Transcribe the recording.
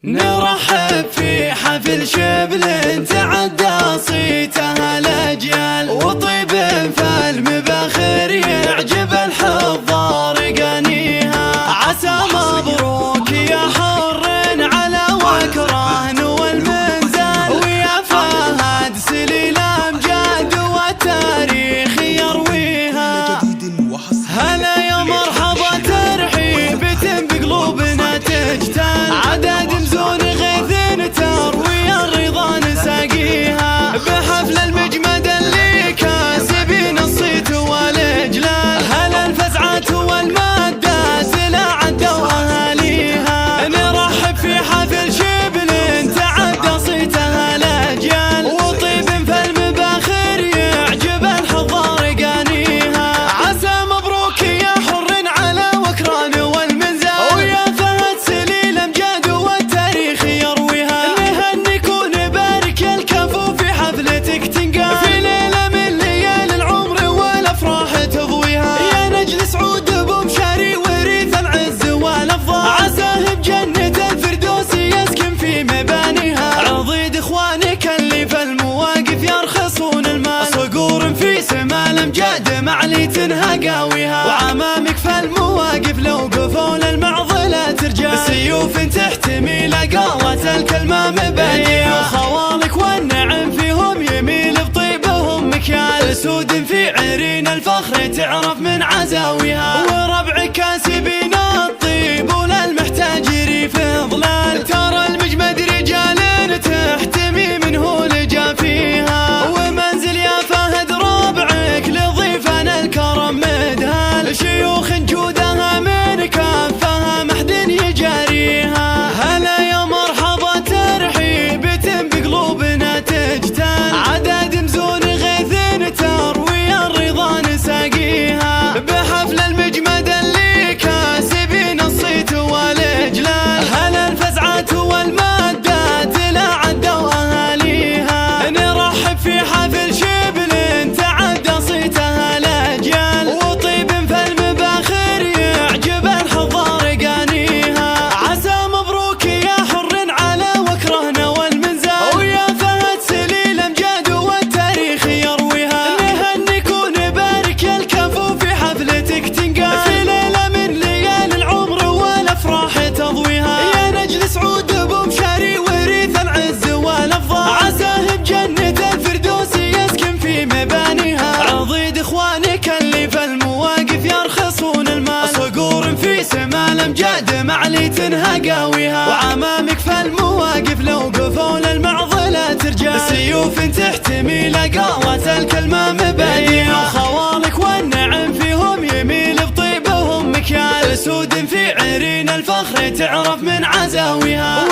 نرحب في حفل شبل تعدى صيتها الأجيال، وطيب فالمباخر يعجب الحضار قانيها. عسى مبروك يا حر على وكران والمنزل، ويا فهد سليل أمجاد والتاريخ يرويها. هلا يا مرحبا ترحيبة بقلوبنا تجتل، عدد مزون غيث تروي الرضا نساقيها. بحفل المجمد اللي كاسبين الصيت والإجلال، هلا الفزعات والمادات لا عدوا أهاليها. نرحب في حفل شبل تعدى صيتها الأجيال، وطيب فالمباخر يعجب الحضار قانيها. عسى مبروك يا حر على وكران والمنزل، ويا فهد سليل أمجاد والتاريخ يرويها. نهنيك ونبارك الكفو في حفلتك تنقال، في ليلة من ليالي العمر والأفراح تضويها. يا نجل سعود بمشاري وريث العز والأفضال، عساه بجنة الفردوس يسكن في مبانيها. عضيد إخوانك اللي في المواقف يرخصون المال، صقور في سما الأمجاد معلي تنهى قاويها. وعمامك في المواقف لو قفوا للمعضلة ترجال، سيوف تحتمي لقوة الكلمة مبانيها. وخوالك والنعم فيهم يميل بطيبهم مكيال، اسود في عرين الفخر تعرف من عزاويها. وربع كاسبين الطيب وللمحتاج ريف ظلال، ترى المجمد رجال تحتمي منه لجا فيها. ومنزل يا فهد ربعك لضيفنا الكرم مدهال، شيوخ جودها من كافها محد يجاريها. هلا يا مرحبا ترحيبة بقلوبنا تجتل، عدد مزون غيث تروي الرضا نساقيها. بحفل المجمد اللي كاسبين الصيت والإجلال، هلا الفزعات والمادات لا عدوا أهاليها. نرحب في حفل شبل تعدى صيتها الأجيال، وطيب فالمباخر يعجب الحضار قانيها. عسى مبروك يا حر على وكران والمنزل، ويا فهد سليل أمجاد والتاريخ يرويها. نهنيك ونبارك الكفو في حفلتك تنقال، في ليلة من ليالي العمر والأفراح تضويها. يا نجل سعود بمشاري وريث العز والأفضال، عساه بجنة الفردوس يسكن في مبانيها. عضيد إخوانك اللي في المواقف يرخصون المال، صقور في سما الأمجاد معلي تنهى قاويها. وعمامك في المواقف لو قفوا للمعضلة ترجال، سيوف تحتمي لقوة الكلمة مبانيها. وخوالك والنعم فيهم يميل بطيبهم مكيال، اسود في عرين الفخر تعرف من عزاويها.